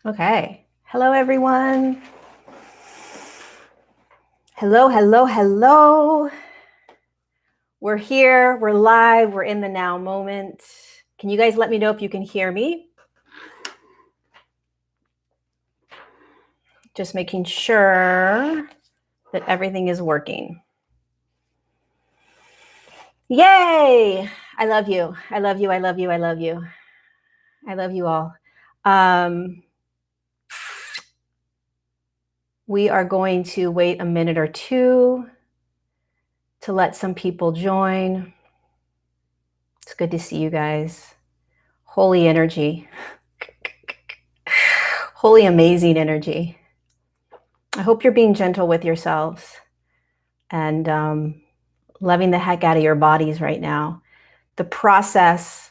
Okay. Hello, everyone. Hello, hello, hello. We're here. We're live. We're in the now moment. Can you guys let me know if you can hear me? Just making sure that everything is working. Yay! I love you. I love you. I love you. I love you. I love you all. We are going to wait a minute or two to let some people join. It's good to see you guys. Holy energy. Holy amazing energy. I hope you're being gentle with yourselves and loving the heck out of your bodies right now. The process,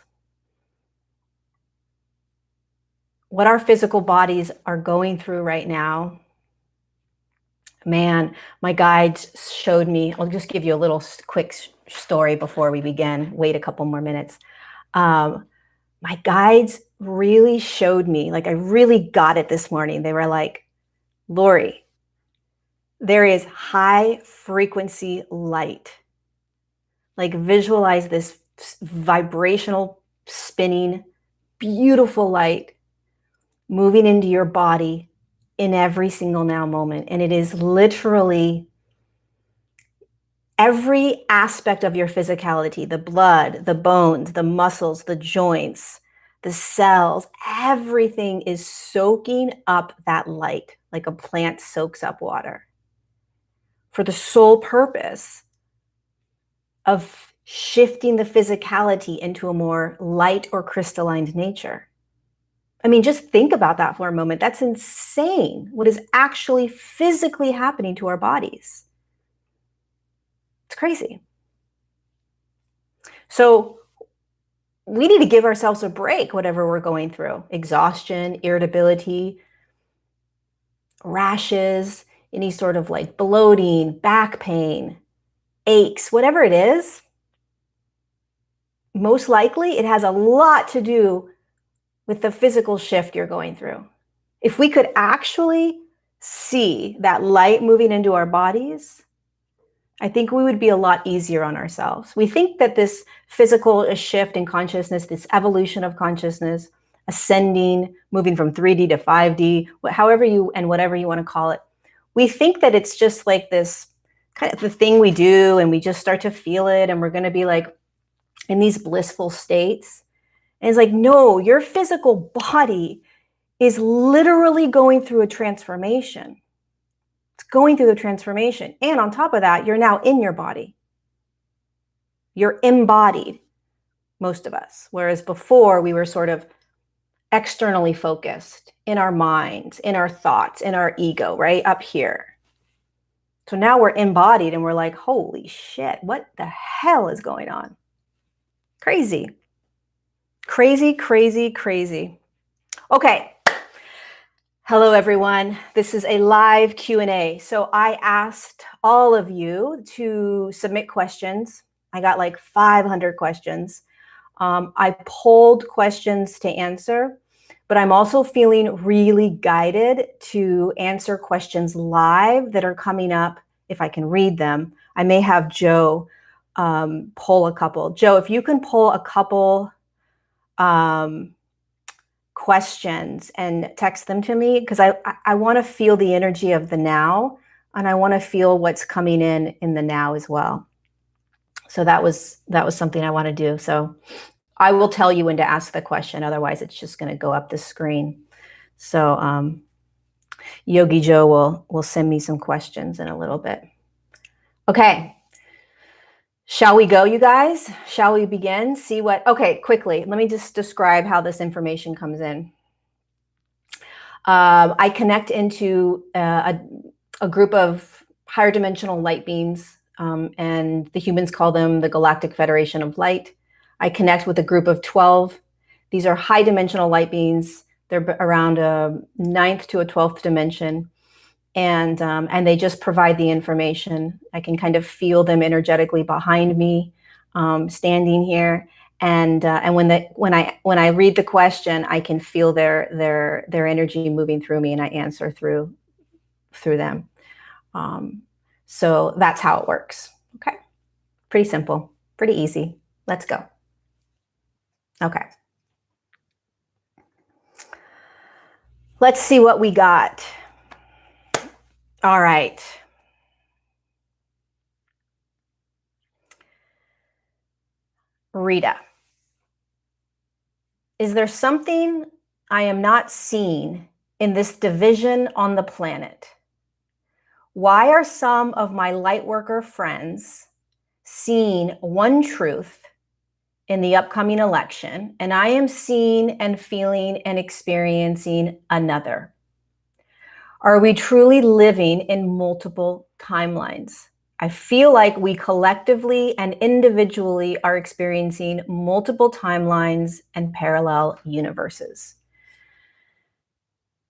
what our physical bodies are going through right now, man, my guides showed me, I'll just give you a little quick story before we begin, wait a couple more minutes. My guides really showed me, like I really got it this morning. They were like, Lorie, there is high frequency light. Like visualize this vibrational, spinning, beautiful light moving into your body in every single now moment. And it is literally every aspect of your physicality, the blood, the bones, the muscles, the joints, the cells, everything is soaking up that light like a plant soaks up water for the sole purpose of shifting the physicality into a more light or crystalline nature. I mean, just think about that for a moment. That's insane. What is actually physically happening to our bodies? It's crazy. So we need to give ourselves a break, whatever we're going through. Exhaustion, irritability, rashes, any sort of like bloating, back pain, aches, whatever it is. Most likely it has a lot to do with the physical shift you're going through. If we could actually see that light moving into our bodies, I think we would be a lot easier on ourselves. We think that this physical shift in consciousness, this evolution of consciousness, ascending, moving from 3D to 5D, however you and whatever you want to call it, we think that it's just like this kind of the thing we do and we just start to feel it and we're going to be like in these blissful states. And it's like, no, your physical body is literally going through a transformation. It's going through the transformation. And on top of that, you're now in your body. You're embodied, most of us. Whereas before, we were sort of externally focused in our minds, in our thoughts, in our ego, right up here. So now we're embodied and we're like, holy shit, what the hell is going on? Crazy. Crazy, crazy, crazy. Okay. Hello, everyone. This is a live Q&A. So I asked all of you to submit questions. I got like 500 questions. I polled questions to answer, but I'm also feeling really guided to answer questions live that are coming up if I can read them. I may have Joe poll a couple. Joe, if you can poll a couple questions and text them to me, because I want to feel the energy of the now, and I want to feel what's coming in the now as well. So that was something I want to do. So I will tell you when to ask the question. Otherwise, it's just going to go up the screen. So Yogi Joe will send me some questions in a little bit. Okay. Shall we go, you guys? Shall we begin? See what, okay, quickly. Let me just describe how this information comes in. I connect into a group of higher dimensional light beings, and the humans call them the Galactic Federation of Light. I connect with a group of 12. These are high dimensional light beings. They're around a 9th to a 12th dimension. And they just provide the information. I can kind of feel them energetically behind me, standing here. And when I read the question, I can feel their energy moving through me, and I answer through them. So that's how it works. Okay, pretty simple, pretty easy. Let's go. Okay, let's see what we got. All right. Rita, is there something I am not seeing in this division on the planet? Why are some of my Lightworker friends seeing one truth in the upcoming election, and I am seeing and feeling and experiencing another? Are we truly living in multiple timelines? I feel like we collectively and individually are experiencing multiple timelines and parallel universes.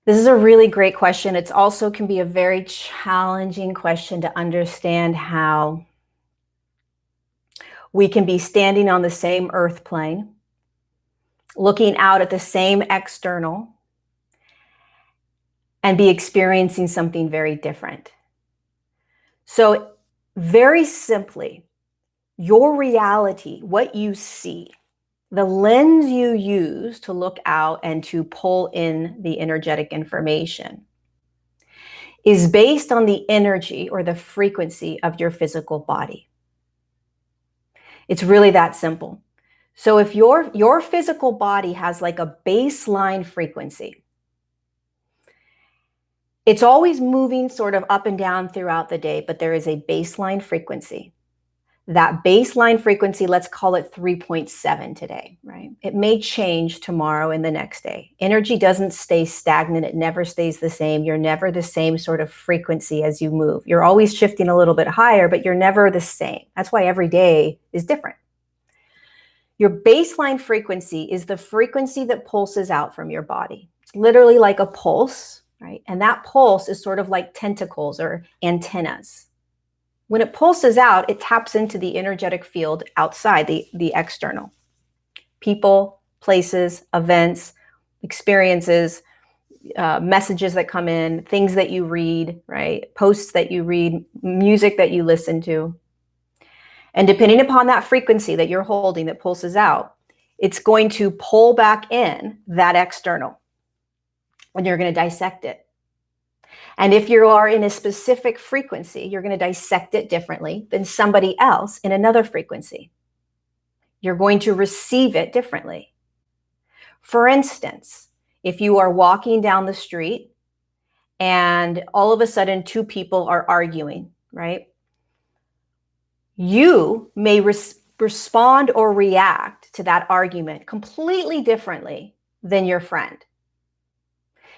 This is a really great question. It also can be a very challenging question to understand how we can be standing on the same earth plane, looking out at the same external, and be experiencing something very different. So very simply, your reality, what you see, the lens you use to look out and to pull in the energetic information, is based on the energy or the frequency of your physical body. It's really that simple. So if your physical body has like a baseline frequency, it's always moving sort of up and down throughout the day, but there is a baseline frequency. That baseline frequency, let's call it 3.7 today, right? It may change tomorrow and the next day. Energy doesn't stay stagnant. It never stays the same. You're never the same sort of frequency as you move. You're always shifting a little bit higher, but you're never the same. That's why every day is different. Your baseline frequency is the frequency that pulses out from your body. It's literally like a pulse, right? And that pulse is sort of like tentacles or antennas. When it pulses out, it taps into the energetic field outside, the external. People, places, events, experiences, messages that come in, things that you read, right? Posts that you read, music that you listen to. And depending upon that frequency that you're holding that pulses out, it's going to pull back in that external, and you're going to dissect it. And if you are in a specific frequency, you're going to dissect it differently than somebody else in another frequency. You're going to receive it differently. For instance, if you are walking down the street and all of a sudden two people are arguing, right? You may respond or react to that argument completely differently than your friend.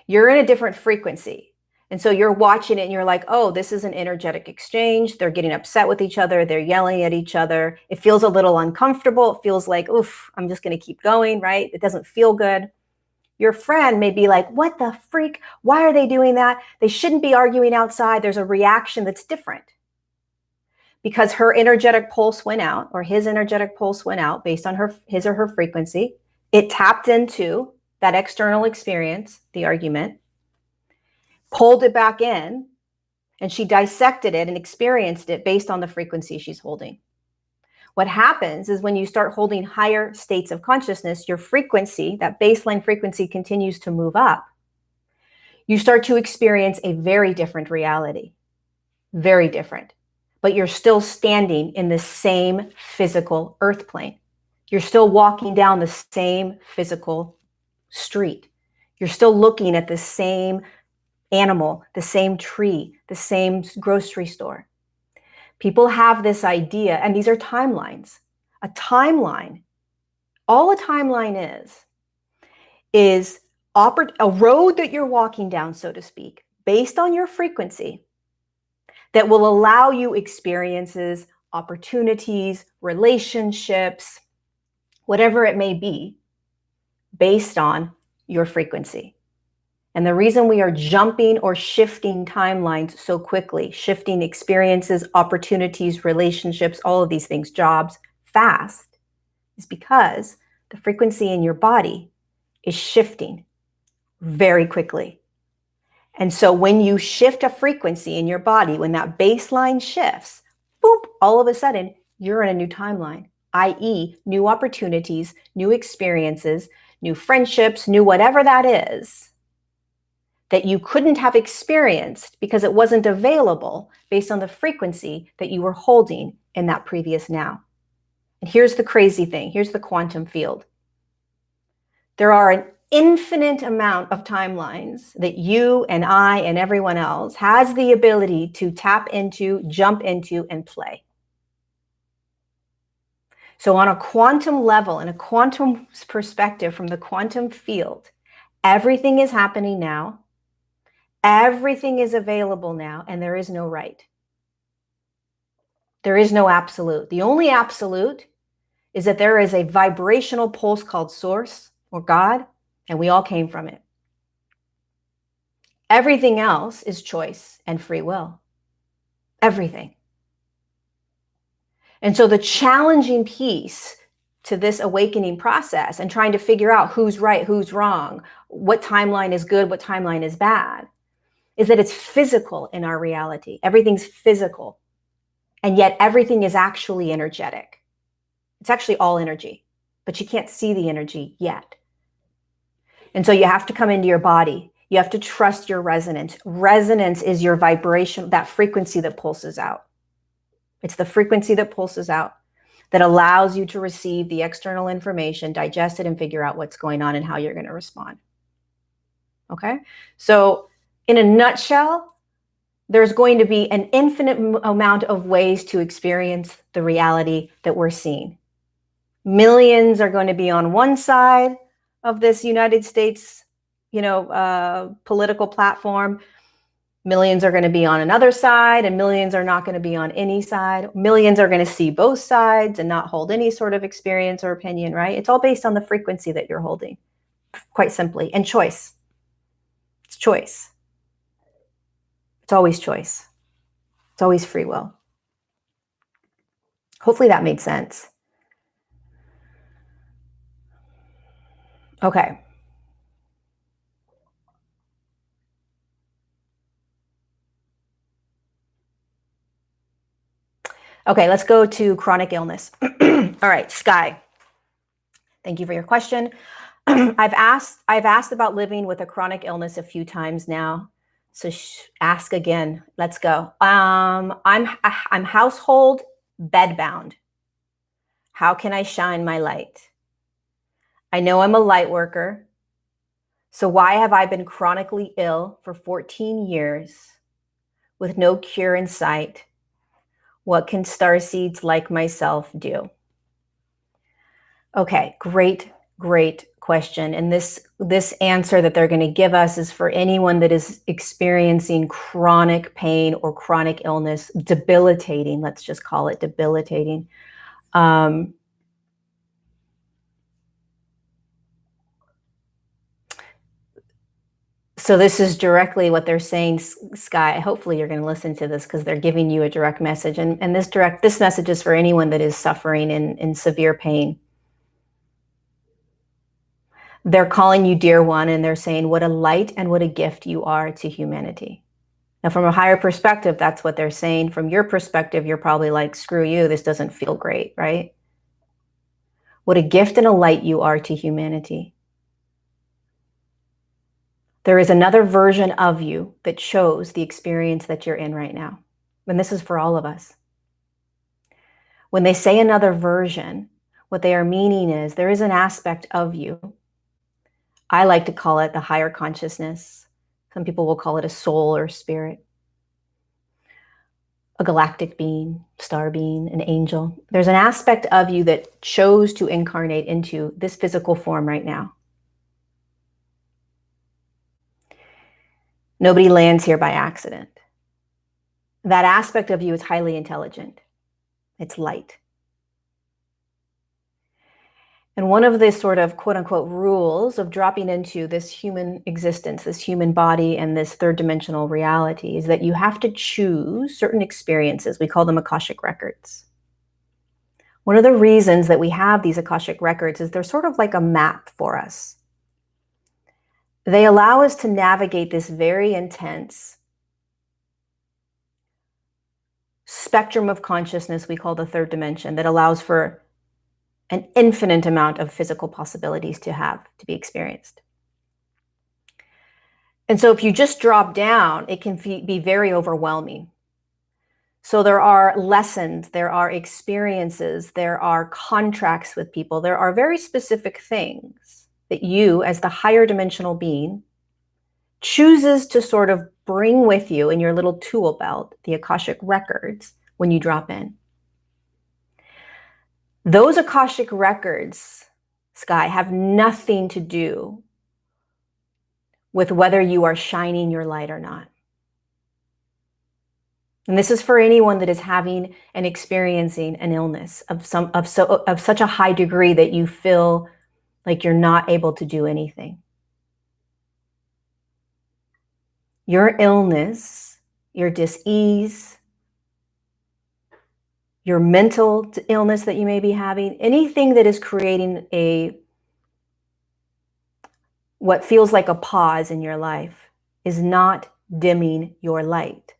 You're in a different frequency. And so you're watching it and you're like, oh, this is an energetic exchange. They're getting upset with each other. They're yelling at each other. It feels a little uncomfortable. It feels like, oof, I'm just going to keep going, right? It doesn't feel good. Your friend may be like, what the freak? Why are they doing that? They shouldn't be arguing outside. There's a reaction that's different because her energetic pulse went out, or his energetic pulse went out based on his or her frequency. It tapped into that external experience, the argument, pulled it back in, and she dissected it and experienced it based on the frequency she's holding. What happens is when you start holding higher states of consciousness, your frequency, that baseline frequency, continues to move up. You start to experience a very different reality, very different, but you're still standing in the same physical earth plane. You're still walking down the same physical street. You're still looking at the same animal, the same tree, the same grocery store. People have this idea, and these are timelines. A timeline, all a timeline is a road that you're walking down, so to speak, based on your frequency, that will allow you experiences, opportunities, relationships, whatever it may be, based on your frequency. And the reason we are jumping or shifting timelines so quickly, shifting experiences, opportunities, relationships, all of these things, jobs, fast, is because the frequency in your body is shifting very quickly. And so when you shift a frequency in your body, when that baseline shifts, boop, all of a sudden, you're in a new timeline, i.e., new opportunities, new experiences, new friendships, new whatever that is, that you couldn't have experienced because it wasn't available based on the frequency that you were holding in that previous now. And here's the crazy thing. Here's the quantum field. There are an infinite amount of timelines that you and I and everyone else has the ability to tap into, jump into, and play. So on a quantum level, in a quantum perspective from the quantum field, everything is happening now. Everything is available now, and there is no right. There is no absolute. The only absolute is that there is a vibrational pulse called Source or God, and we all came from it. Everything else is choice and free will. Everything. And so the challenging piece to this awakening process and trying to figure out who's right, who's wrong, what timeline is good, what timeline is bad, is that it's physical in our reality. Everything's physical. And yet everything is actually energetic. It's actually all energy, but you can't see the energy yet. And so you have to come into your body. You have to trust your resonance. Resonance is your vibration, that frequency that pulses out. It's the frequency that pulses out that allows you to receive the external information, digest it, and figure out what's going on and how you're going to respond. Okay? So in a nutshell, there's going to be an infinite amount of ways to experience the reality that we're seeing. Millions are going to be on one side of this United States, political platform. Millions are going to be on another side, and millions are not going to be on any side. Millions are going to see both sides and not hold any sort of experience or opinion, right? It's all based on the frequency that you're holding, quite simply, and choice. It's choice. It's always choice. It's always free will. Hopefully that made sense. Okay. Okay, let's go to chronic illness. All right, Sky. Thank you for your question. I've asked about living with a chronic illness a few times now. So ask again. Let's go. I'm household bedbound. How can I shine my light? I know I'm a light worker. So why have I been chronically ill for 14 years with no cure in sight? What can starseeds like myself do? Okay, great question. And this answer that they're going to give us is for anyone that is experiencing chronic pain or chronic illness, debilitating, let's just call it debilitating. So this is directly what they're saying, Sky. Hopefully you're going to listen to this because they're giving you a direct message. And this message is for anyone that is suffering in severe pain. They're calling you dear one, and they're saying what a light and what a gift you are to humanity. Now, from a higher perspective, that's what they're saying. From your perspective, you're probably like, screw you, this doesn't feel great, right? What a gift and a light you are to humanity. There is another version of you that chose the experience that you're in right now. And this is for all of us. When they say another version, what they are meaning is there is an aspect of you. I like to call it the higher consciousness. Some people will call it a soul or spirit, a galactic being, star being, an angel. There's an aspect of you that chose to incarnate into this physical form right now. Nobody lands here by accident. That aspect of you is highly intelligent. It's light. And one of the sort of quote unquote rules of dropping into this human existence, this human body and this third dimensional reality is that you have to choose certain experiences. We call them Akashic records. One of the reasons that we have these Akashic records is they're sort of like a map for us. They allow us to navigate this very intense spectrum of consciousness we call the third dimension that allows for an infinite amount of physical possibilities to be experienced. And so if you just drop down, it can be very overwhelming. So there are lessons, there are experiences, there are contracts with people, there are very specific things that you, as the higher dimensional being, chooses to sort of bring with you in your little tool belt, the Akashic records, when you drop in. Those Akashic records, Sky, have nothing to do with whether you are shining your light or not. And this is for anyone that is having and experiencing an illness of such a high degree that you feel like you're not able to do anything. Your illness, your dis-ease, your mental illness that you may be having, anything that is creating what feels like a pause in your life is not dimming your light.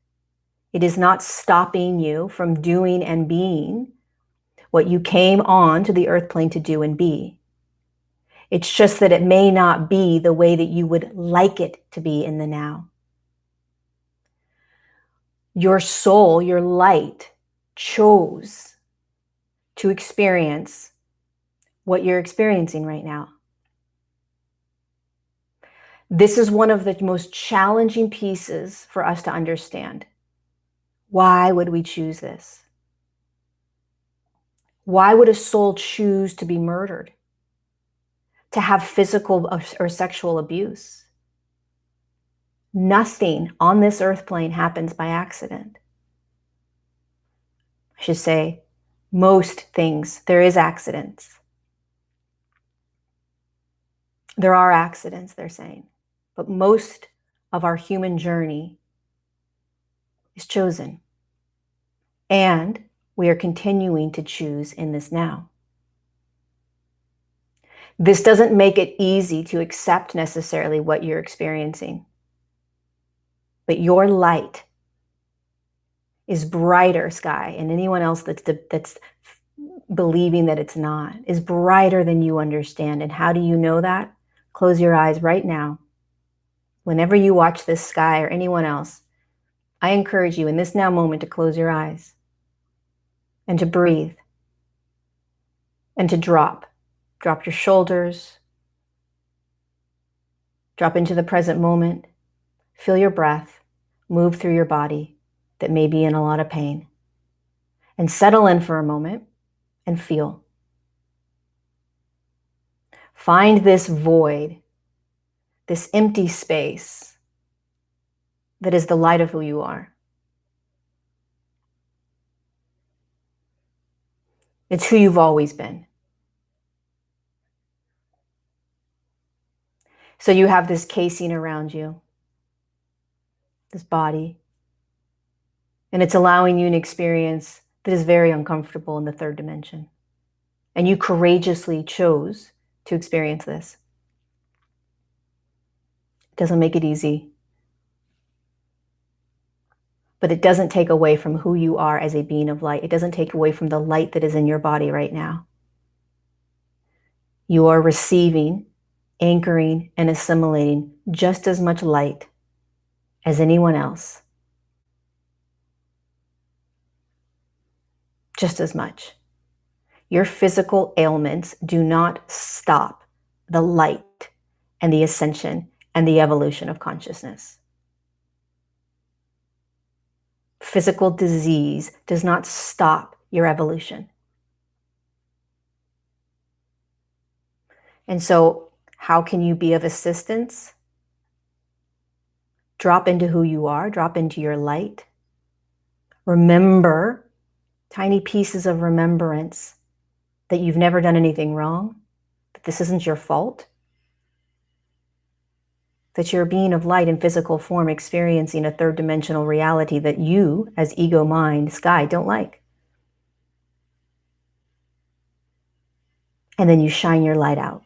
It is not stopping you from doing and being what you came on to the earth plane to do and be. It's just that it may not be the way that you would like it to be in the now. Your soul, your light, chose to experience what you're experiencing right now. This is one of the most challenging pieces for us to understand. Why would we choose this? Why would a soul choose to be murdered? To have physical or sexual abuse? Nothing on this earth plane happens by accident. I should say, most things, there is accidents. There are accidents, they're saying. But most of our human journey is chosen. And we are continuing to choose in this now. This doesn't make it easy to accept necessarily what you're experiencing. But your light is brighter, Sky, and anyone else that's believing that it's not, is brighter than you understand. And how do you know that? Close your eyes right now. Whenever you watch this, Sky, or anyone else, I encourage you in this now moment to close your eyes and to breathe and to drop. Drop your shoulders. Drop into the present moment. Feel your breath move through your body that may be in a lot of pain. And settle in for a moment and feel. Find this void, this empty space that is the light of who you are. It's who you've always been. So you have this casing around you, this body, and it's allowing you an experience that is very uncomfortable in the third dimension. And you courageously chose to experience this. It doesn't make it easy, but it doesn't take away from who you are as a being of light. It doesn't take away from the light that is in your body right now. You are receiving, anchoring, and assimilating just as much light as anyone else. Just as much. Your physical ailments do not stop the light and the ascension and the evolution of consciousness. Physical disease does not stop your evolution. And so, how can you be of assistance? Drop into who you are, drop into your light. Remember, tiny pieces of remembrance that you've never done anything wrong, that this isn't your fault, that you're a being of light in physical form experiencing a third dimensional reality that you, as ego mind, Sky, don't like. And then you shine your light out.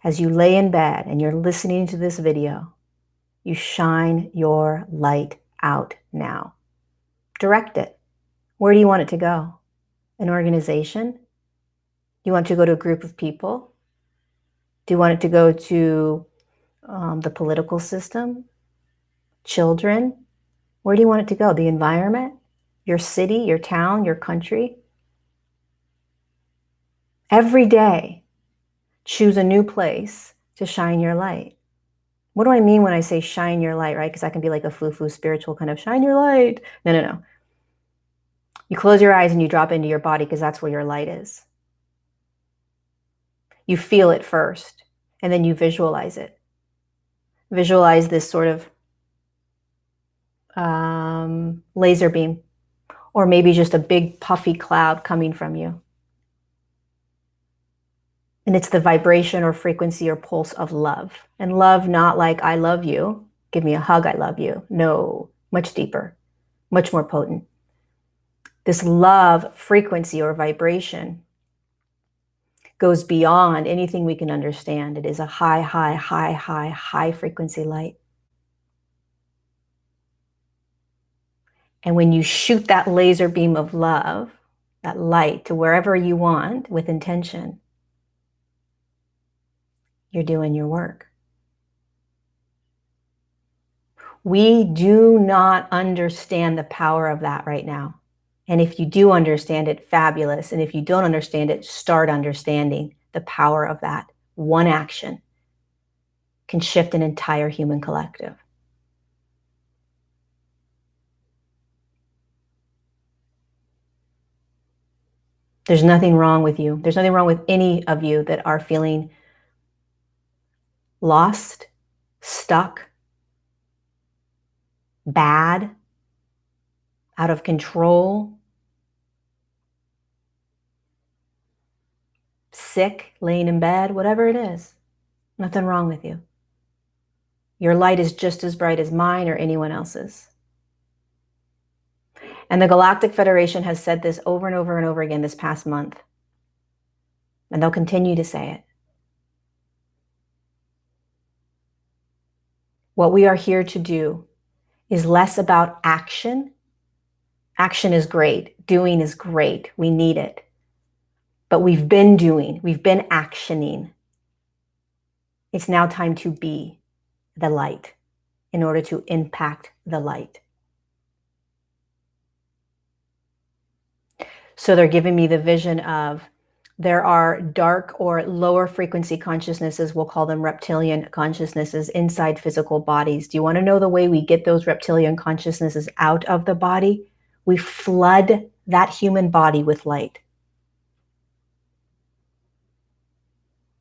As you lay in bed and you're listening to this video, you shine your light out now. Direct it. Where do you want it to go? An organization? Do you want it to go to a group of people? Do you want it to go to the political system? Children? Where do you want it to go? The environment? Your city, your town, your country? Every day, choose a new place to shine your light. What do I mean when I say shine your light, right? Because that can be like a foo-foo spiritual kind of shine your light. No. You close your eyes and you drop into your body because that's where your light is. You feel it first, and then you visualize it. Visualize this sort of laser beam, or maybe just a big puffy cloud coming from you. And it's the vibration or frequency or pulse of love. And love, not like I love you, give me a hug, I love you. No, much deeper, much more potent. This love frequency or vibration goes beyond anything we can understand. It is a high frequency light. And when you shoot that laser beam of love, that light, to wherever you want with intention, you're doing your work. We do not understand the power of that right now. And if you do understand it, fabulous. And if you don't understand it, start understanding the power of that. One action can shift an entire human collective. There's nothing wrong with you. There's nothing wrong with any of you that are feeling lost, stuck, bad, out of control, sick, laying in bed, whatever it is. Nothing wrong with you. Your light is just as bright as mine or anyone else's. And the Galactic Federation has said this over and over and over again this past month. And they'll continue to say it. What we are here to do is less about action. Action is great. Doing is great. We need it. But we've been doing, we've been actioning. It's now time to be the light in order to impact the light. So they're giving me the vision of there are dark or lower frequency consciousnesses, we'll call them reptilian consciousnesses, inside physical bodies. Do you want to know the way we get those reptilian consciousnesses out of the body? We flood that human body with light.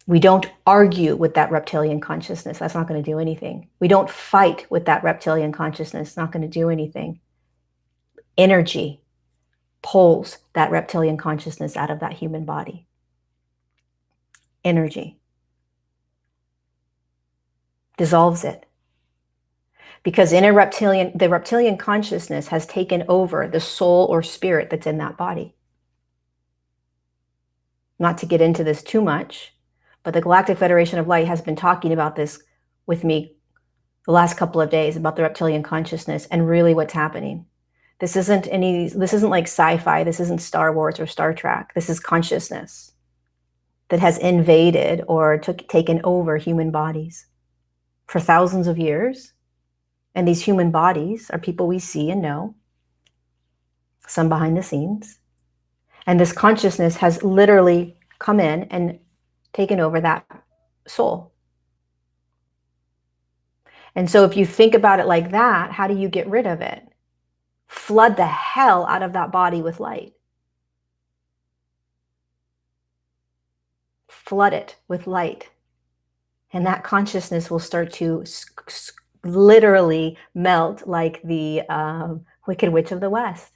We don't argue with that reptilian consciousness. That's not going to do anything. We don't fight with that reptilian consciousness. It's not going to do anything. Energy pulls that reptilian consciousness out of that human body. Energy dissolves it. Because in the reptilian consciousness has taken over the soul or spirit that's in that body. Not to get into this too much, but the Galactic Federation of Light has been talking about this with me the last couple of days, about the reptilian consciousness and really what's happening. This isn't like sci-fi. This isn't Star Wars or Star Trek. This is consciousness that has invaded or taken over human bodies for thousands of years. And these human bodies are people we see and know, some behind the scenes. And this consciousness has literally come in and taken over that soul. And so if you think about it like that, how do you get rid of it? Flood the hell out of that body with light. Flood it with light. And that consciousness will start to literally melt like the Wicked Witch of the West.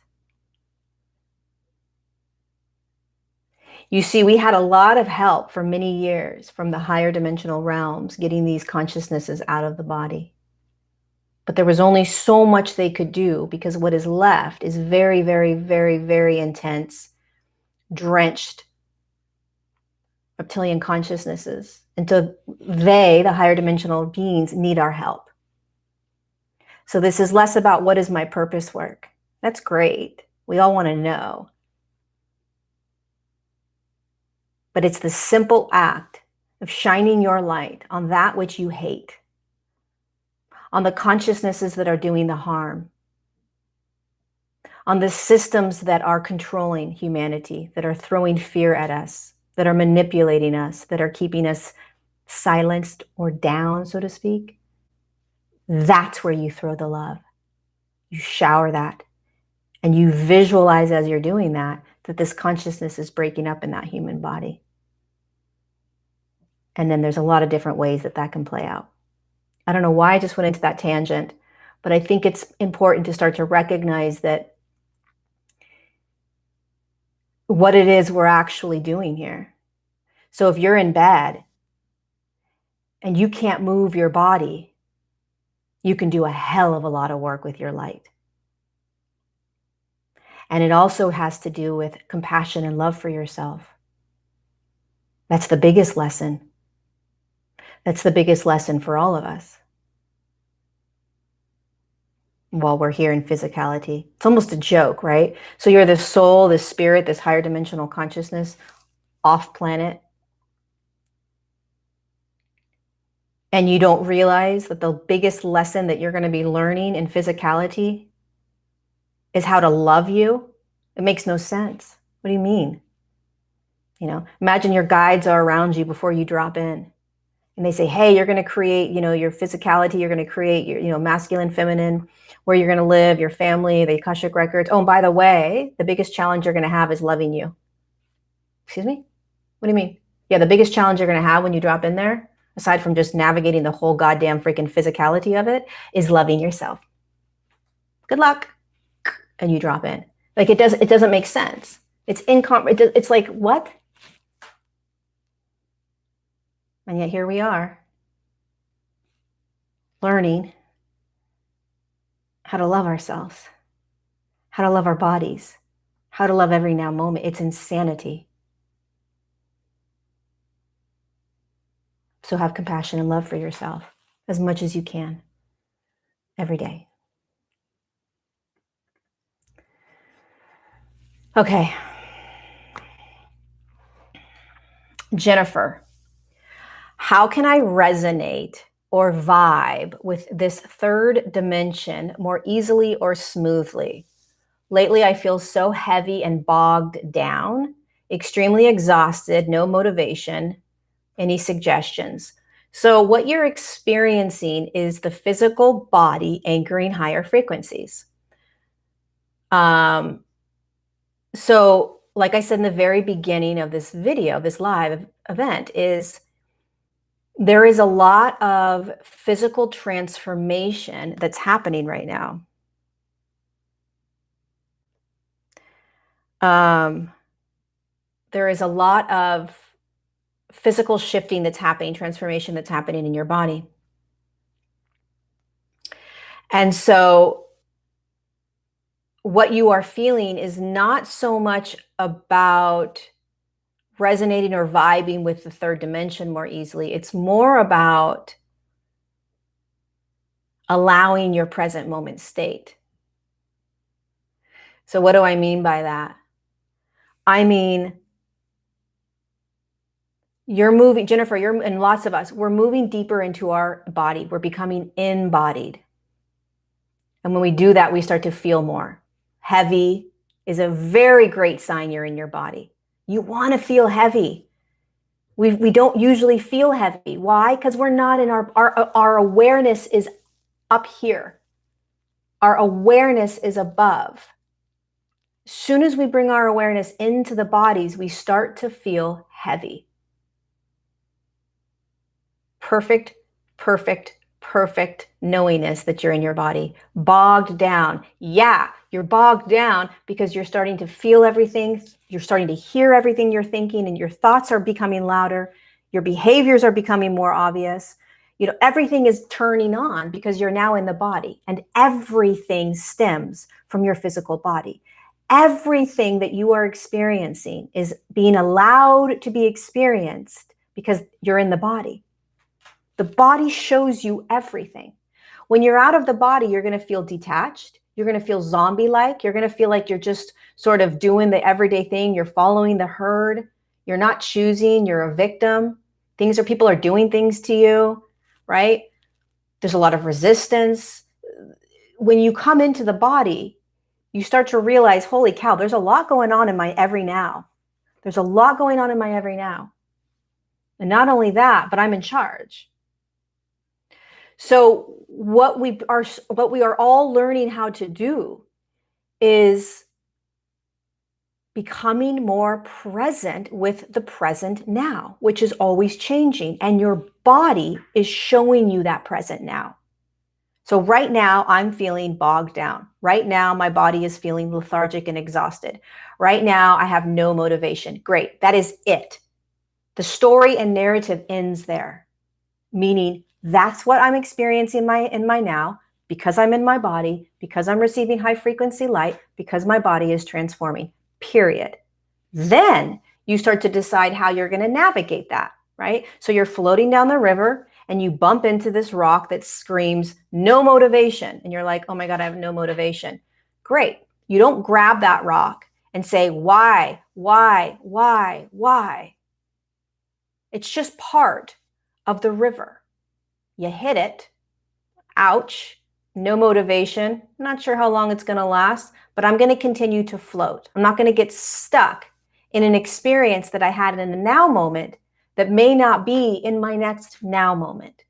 You see, we had a lot of help for many years from the higher dimensional realms getting these consciousnesses out of the body. But there was only so much they could do because what is left is very, very, very, very intense, drenched reptilian consciousnesses, until they, the higher dimensional beings, need our help. So this is less about what is my purpose work. That's great. We all want to know. But it's the simple act of shining your light on that which you hate, on the consciousnesses that are doing the harm, on the systems that are controlling humanity, that are throwing fear at us, that are manipulating us, that are keeping us silenced or down, so to speak. That's where you throw the love. You shower that. And you visualize as you're doing that this consciousness is breaking up in that human body. And then there's a lot of different ways that that can play out. I don't know why I just went into that tangent, but I think it's important to start to recognize that what it is we're actually doing here. So if you're in bed and you can't move your body, you can do a hell of a lot of work with your light. And it also has to do with compassion and love for yourself. That's the biggest lesson. That's the biggest lesson for all of us while we're here in physicality. It's almost a joke, right? So you're this soul, this spirit, this higher dimensional consciousness off planet. And you don't realize that the biggest lesson that you're going to be learning in physicality is how to love you. It makes no sense. What do you mean? You know, imagine your guides are around you before you drop in. And they say, hey, you're going to create, your physicality. You're going to create your, masculine, feminine, where you're going to live, your family, the Akashic records. Oh, and by the way, the biggest challenge you're going to have is loving you. Excuse me? What do you mean? Yeah, the biggest challenge you're going to have when you drop in there, aside from just navigating the whole goddamn freaking physicality of it, is loving yourself. Good luck. And you drop in. Like it doesn't make sense. It's like, what? And yet here we are, learning how to love ourselves, how to love our bodies, how to love every now moment. It's insanity. So have compassion and love for yourself as much as you can every day. Okay. Jennifer, how can I resonate or vibe with this third dimension more easily or smoothly? Lately, I feel so heavy and bogged down, extremely exhausted, no motivation. Any suggestions? So what you're experiencing is the physical body anchoring higher frequencies. So like I said in the very beginning of this video, this live event, there is a lot of physical transformation that's happening right now. There is a lot of physical shifting that's happening, transformation that's happening in your body. And so what you are feeling is not so much about resonating or vibing with the third dimension more easily. It's more about allowing your present moment state. So what do I mean by that? I mean, you're moving, Jennifer, and lots of us, we're moving deeper into our body. We're becoming embodied. And when we do that, we start to feel more. Heavy is a very great sign you're in your body. You want to feel heavy. We don't usually feel heavy. Why? Because we're not in our awareness is up here. Our awareness is above. As soon as we bring our awareness into the bodies, we start to feel heavy. Perfect, perfect, perfect knowingness that you're in your body. Bogged down. Yeah, you're bogged down because you're starting to feel everything. You're starting to hear everything you're thinking, and your thoughts are becoming louder. Your behaviors are becoming more obvious. Everything is turning on because you're now in the body, and everything stems from your physical body. Everything that you are experiencing is being allowed to be experienced because you're in the body. The body shows you everything. When you're out of the body, you're going to feel detached. You're going to feel zombie-like. You're going to feel like you're just sort of doing the everyday thing. You're following the herd. You're not choosing. You're a victim. People are doing things to you, right? There's a lot of resistance. When you come into the body, you start to realize, holy cow, there's a lot going on in my every now. There's a lot going on in my every now. And not only that, but I'm in charge. So what we are all learning how to do is becoming more present with the present now, which is always changing. And your body is showing you that present now. So right now, I'm feeling bogged down. Right now, my body is feeling lethargic and exhausted. Right now, I have no motivation. Great. That is it. The story and narrative ends there, meaning that's what I'm experiencing in my now, because I'm in my body, because I'm receiving high frequency light, because my body is transforming, period. Then you start to decide how you're going to navigate that, right? So you're floating down the river and you bump into this rock that screams no motivation. And you're like, oh my God, I have no motivation. Great. You don't grab that rock and say, why? It's just part of the river. You hit it. Ouch. No motivation. Not sure how long it's going to last, but I'm going to continue to float. I'm not going to get stuck in an experience that I had in a now moment that may not be in my next now moment.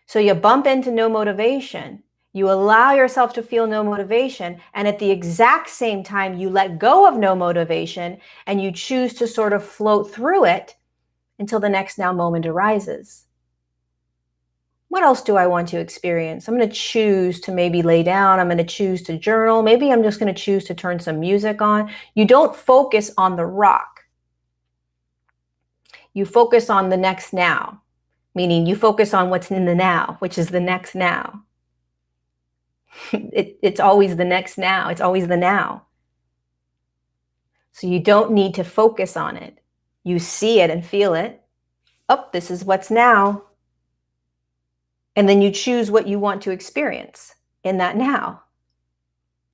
So you bump into no motivation. You allow yourself to feel no motivation. And at the exact same time, you let go of no motivation and you choose to sort of float through it until the next now moment arises. What else do I want to experience? I'm going to choose to maybe lay down. I'm going to choose to journal. Maybe I'm just going to choose to turn some music on. You don't focus on the rock. You focus on the next now, meaning you focus on what's in the now, which is the next now. It's always the next now. It's always the now. So you don't need to focus on it. You see it and feel it. Oh, this is what's now. And then you choose what you want to experience in that now.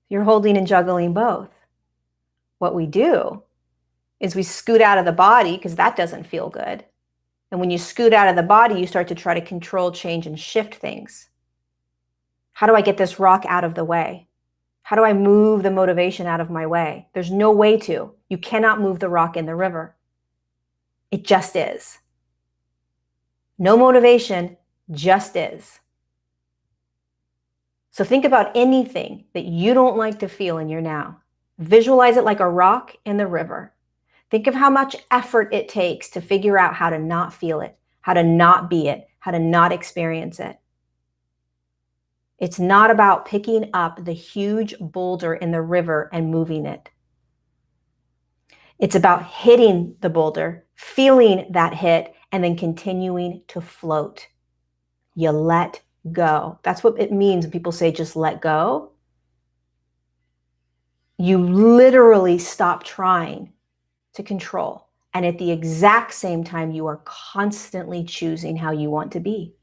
You're holding and juggling both. What we do is we scoot out of the body because that doesn't feel good. And when you scoot out of the body, you start to try to control, change, and shift things. How do I get this rock out of the way? How do I move the motivation out of my way? There's no way to. You cannot move the rock in the river. It just is. No motivation, just is. So think about anything that you don't like to feel in your now. Visualize it like a rock in the river. Think of how much effort it takes to figure out how to not feel it, how to not be it, how to not experience it. It's not about picking up the huge boulder in the river and moving it. It's about hitting the boulder, feeling that hit, and then continuing to float. You let go. That's what it means when people say just let go. You literally stop trying to control. And at the exact same time, you are constantly choosing how you want to be.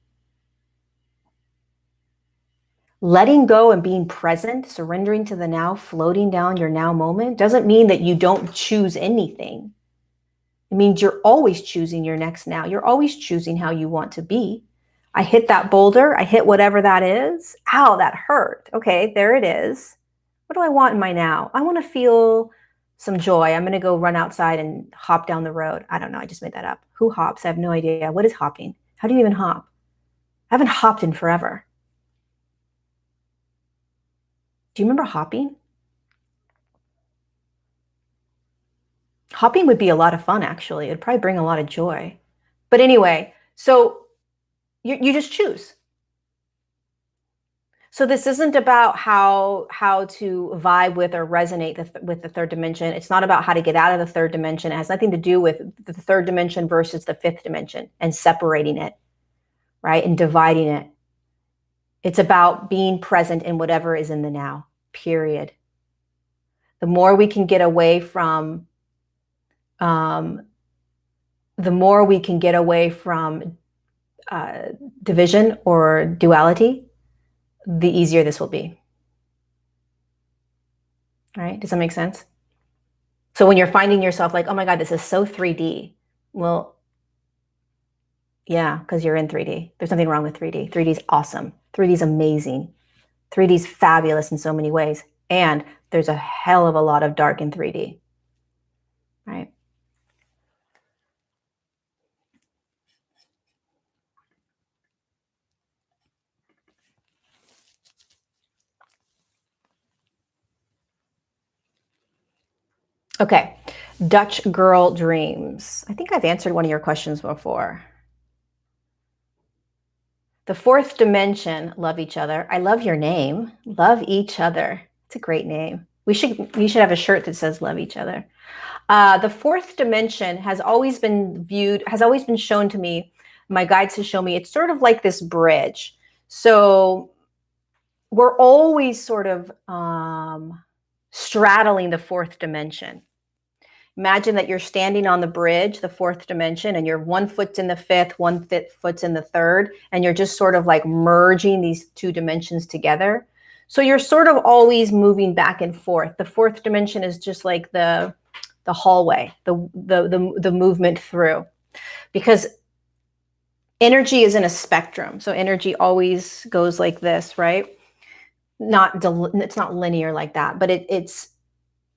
Letting go and being present, surrendering to the now, floating down your now moment doesn't mean that you don't choose anything. It means you're always choosing your next now. You're always choosing how you want to be. I hit that boulder. I hit whatever that is. Ow, that hurt. Okay, there it is. What do I want in my now? I want to feel some joy. I'm going to go run outside and hop down the road. I don't know. I just made that up. Who hops? I have no idea. What is hopping? How do you even hop? I haven't hopped in forever. Do you remember hopping? Hopping would be a lot of fun, actually. It'd probably bring a lot of joy. But anyway, so you just choose. So this isn't about how to vibe with or resonate with the third dimension. It's not about how to get out of the third dimension. It has nothing to do with the third dimension versus the fifth dimension and separating it, right? And dividing it. It's about being present in whatever is in the now, period. The more we can get away from division or duality, the easier this will be. Right? Does that make sense? So when you're finding yourself like, oh my God, this is so 3D. Well, yeah, because you're in 3D. There's nothing wrong with 3D. 3D is awesome. 3D is amazing. 3D is fabulous in so many ways. And there's a hell of a lot of dark in 3D. Right? Okay. Dutch Girl Dreams. I think I've answered one of your questions before. The fourth dimension, love each other. I love your name. Love each other. It's a great name. You should have a shirt that says love each other. The fourth dimension has always been shown to me, my guides have shown me, it's sort of like this bridge. So we're always sort of straddling the fourth dimension. Imagine that you're standing on the bridge, the fourth dimension, and you're 1 foot in the fifth, 1 foot's in the third, and you're just sort of like merging these two dimensions together. So you're sort of always moving back and forth. The fourth dimension is just like the hallway, the movement through, because energy is in a spectrum. So energy always goes like this, right? It's not linear like that, but it's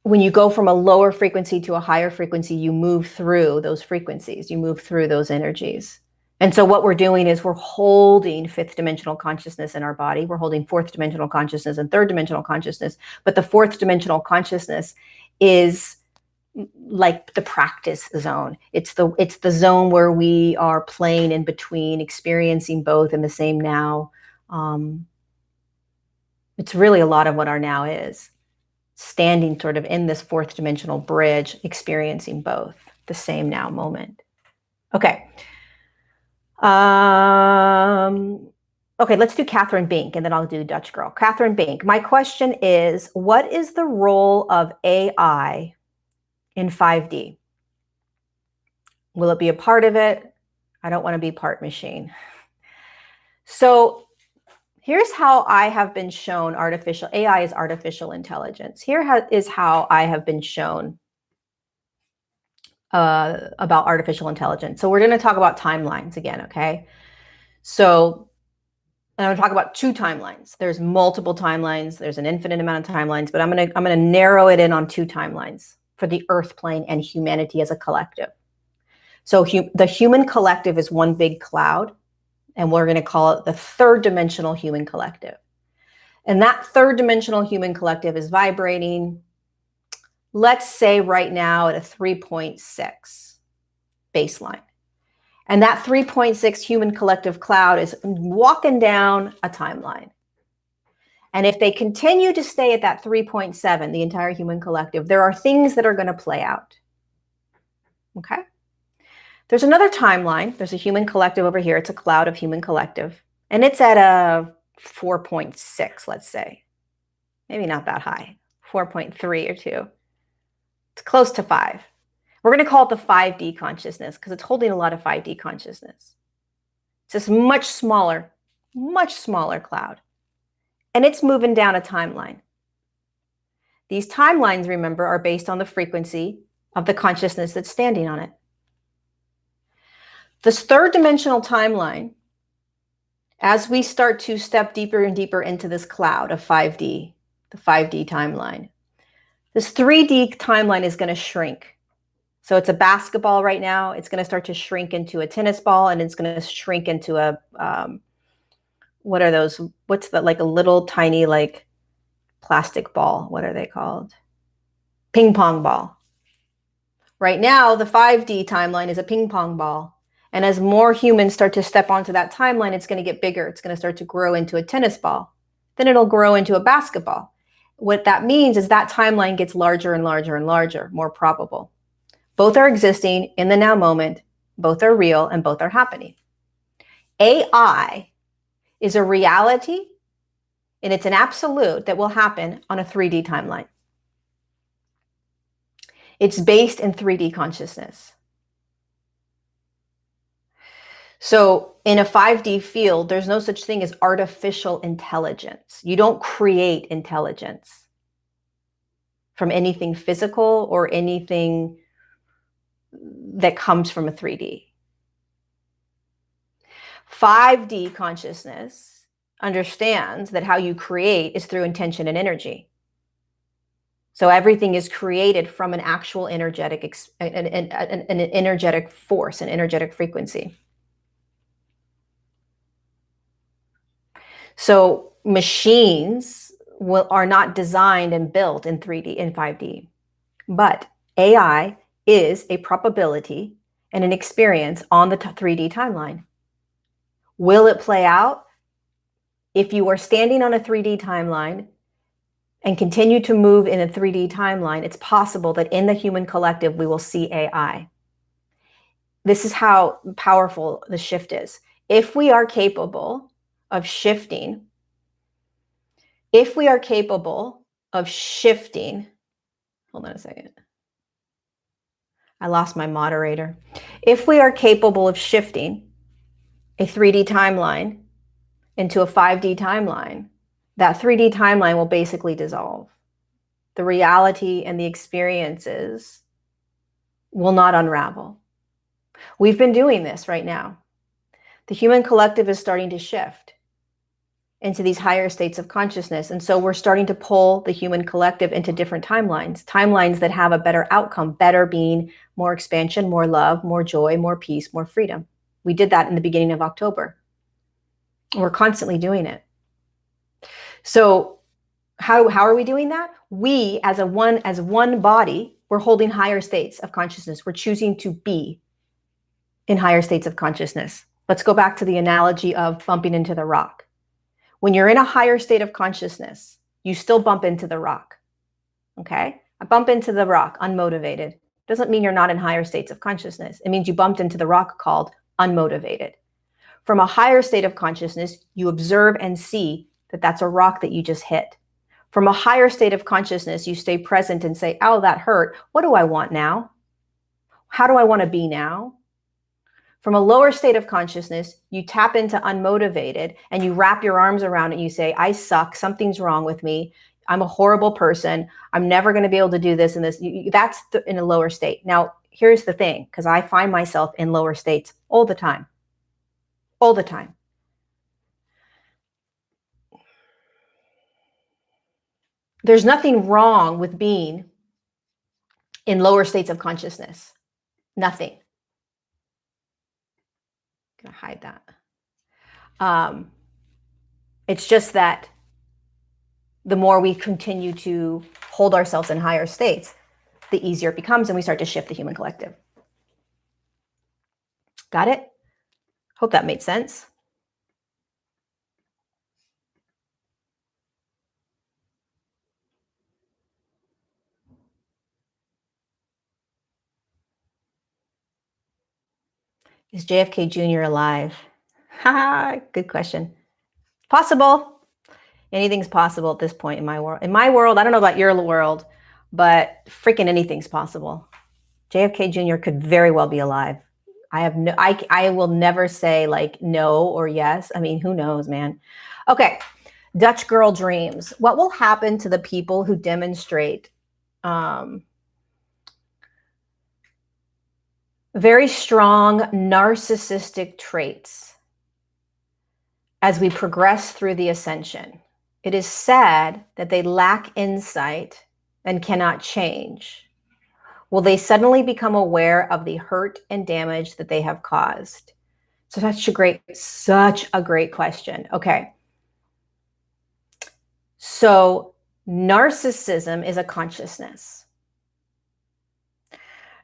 when you go from a lower frequency to a higher frequency, you move through those frequencies, you move through those energies. And so what we're doing is we're holding fifth dimensional consciousness in our body. We're holding fourth dimensional consciousness and third dimensional consciousness. But the fourth dimensional consciousness is like the practice zone. It's the zone where we are playing in between, experiencing both in the same now. It's really a lot of what our now is. Standing sort of in this fourth dimensional bridge, experiencing both, the same now moment. Okay. Okay, let's do Catherine Bink, and then I'll do Dutch Girl. Catherine Bink, my question is, what is the role of AI in 5D? Will it be a part of it? I don't want to be part machine. So here's how I have been shown AI is artificial intelligence. Is how I have been shown about artificial intelligence. So we're going to talk about timelines again, okay? So I'm going to talk about 2 timelines. There's multiple timelines. There's an infinite amount of timelines, but I'm going to narrow it in on 2 timelines for the Earth plane and humanity as a collective. So the human collective is one big cloud, and we're going to call it the third dimensional human collective. And that third dimensional human collective is vibrating, let's say right now at a 3.6 baseline. And that 3.6 human collective cloud is walking down a timeline. And if they continue to stay at that 3.7, the entire human collective, there are things that are going to play out. Okay? There's another timeline. There's a human collective over here. It's a cloud of human collective. And it's at a 4.6, let's say. Maybe not that high. 4.3 or 2. It's close to 5. We're going to call it the 5D consciousness because it's holding a lot of 5D consciousness. It's this much smaller cloud. And it's moving down a timeline. These timelines, remember, are based on the frequency of the consciousness that's standing on it. This third dimensional timeline, as we start to step deeper and deeper into this cloud of 5D, the 5D timeline, this 3D timeline is going to shrink. So it's a basketball right now. It's going to start to shrink into a tennis ball, and it's going to shrink into a, what are those? What's the, like a little tiny, like plastic ball. What are they called? Ping pong ball. Right now, the 5D timeline is a ping pong ball. And as more humans start to step onto that timeline, it's going to get bigger. It's going to start to grow into a tennis ball. Then it'll grow into a basketball. What that means is that timeline gets larger and larger and larger, more probable. Both are existing in the now moment. Both are real and both are happening. AI is a reality, and it's an absolute that will happen on a 3D timeline. It's based in 3D consciousness. So in a 5D field, there's no such thing as artificial intelligence. You don't create intelligence from anything physical or anything that comes from a 3D. 5D consciousness understands that how you create is through intention and energy. So everything is created from an actual energetic, an energetic force, an energetic frequency. So machines are not designed and built in 3D, in 5D, but AI is a probability and an experience on the 3D timeline. Will it play out? If you are standing on a 3D timeline and continue to move in a 3D timeline, it's possible that in the human collective, we will see AI. This is how powerful the shift is. If we are capable of shifting, hold on a second. I lost my moderator. If we are capable of shifting a 3D timeline into a 5D timeline, that 3D timeline will basically dissolve. The reality and the experiences will not unravel. We've been doing this right now. The human collective is starting to shift into these higher states of consciousness. And so we're starting to pull the human collective into different timelines that have a better outcome, better being more expansion, more love, more joy, more peace, more freedom. We did that in the beginning of October. We're constantly doing it. So how are we doing that? We, as one body, we're holding higher states of consciousness. We're choosing to be in higher states of consciousness. Let's go back to the analogy of bumping into the rock. When you're in a higher state of consciousness, you still bump into the rock. Okay? I bump into the rock unmotivated. Doesn't mean you're not in higher states of consciousness. It means you bumped into the rock called unmotivated. From a higher state of consciousness, you observe and see that that's a rock that you just hit. From a higher state of consciousness, you stay present and say, oh, that hurt. What do I want now? How do I want to be now? From a lower state of consciousness, you tap into unmotivated and you wrap your arms around it and you say, I suck. Something's wrong with me. I'm a horrible person. I'm never going to be able to do this and this. That's in a lower state. Now, here's the thing, because I find myself in lower states all the time. All the time. There's nothing wrong with being in lower states of consciousness. Nothing. I'm going to hide that. It's just that the more we continue to hold ourselves in higher states, the easier it becomes and we start to shift the human collective. Got it? Hope that made sense. Is JFK Jr. alive? Haha, good question. Possible. Anything's possible at this point in my world. In my world, I don't know about your world, but freaking anything's possible. JFK Jr. could very well be alive. I will never say like no or yes. I mean, who knows, man? Okay. Dutch girl dreams. What will happen to the people who demonstrate very strong narcissistic traits as we progress through the ascension? It is sad that they lack insight and cannot change. Will they suddenly become aware of the hurt and damage that they have caused? So that's such a great question. Okay. So narcissism is a consciousness.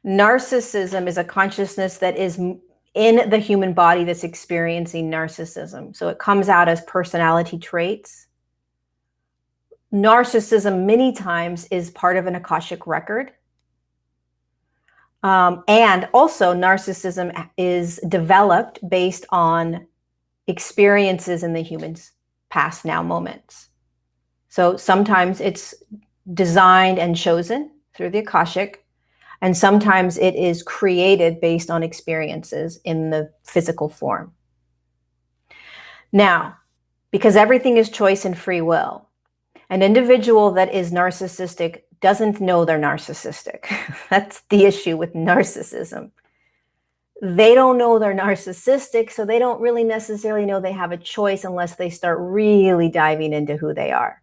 Narcissism is a consciousness that is in the human body that's experiencing narcissism. So it comes out as personality traits. Narcissism many times is part of an Akashic record. And also narcissism is developed based on experiences in the human's past now moments. So sometimes it's designed and chosen through the Akashic. And sometimes it is created based on experiences in the physical form. Now, because everything is choice and free will, an individual that is narcissistic doesn't know they're narcissistic. That's the issue with narcissism. They don't know they're narcissistic, so they don't really necessarily know they have a choice unless they start really diving into who they are.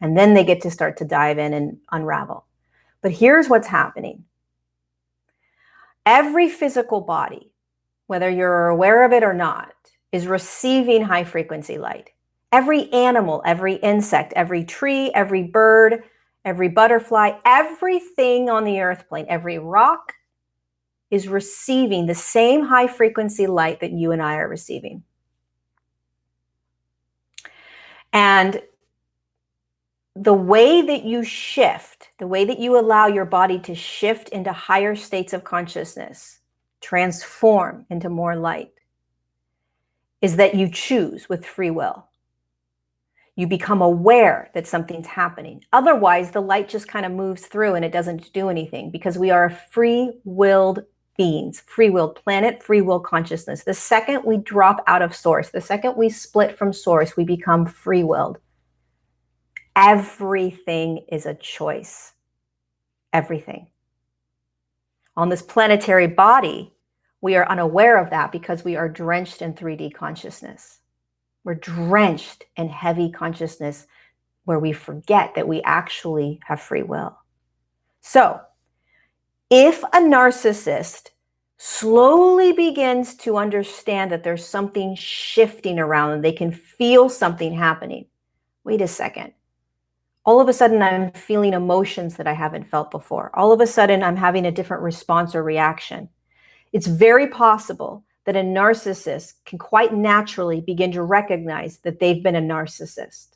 And then they get to start to dive in and unravel. But here's what's happening. Every physical body, whether you're aware of it or not, is receiving high frequency light. Every animal, every insect, every tree, every bird, every butterfly, everything on the earth plane, every rock is receiving the same high frequency light that you and I are receiving. And the way that you shift, the way that you allow your body to shift into higher states of consciousness, transform into more light, is that you choose with free will. You become aware that something's happening. Otherwise, the light just kind of moves through and it doesn't do anything, because we are free-willed beings, free-willed planet, free-will consciousness. The second we drop out of source, the second we split from source, we become free-willed. Everything is a choice. Everything. On this planetary body, we are unaware of that because we are drenched in 3D consciousness. We're drenched in heavy consciousness where we forget that we actually have free will. So, if a narcissist slowly begins to understand that there's something shifting around and they can feel something happening, wait a second. All of a sudden, I'm feeling emotions that I haven't felt before. All of a sudden, I'm having a different response or reaction. It's very possible that a narcissist can quite naturally begin to recognize that they've been a narcissist,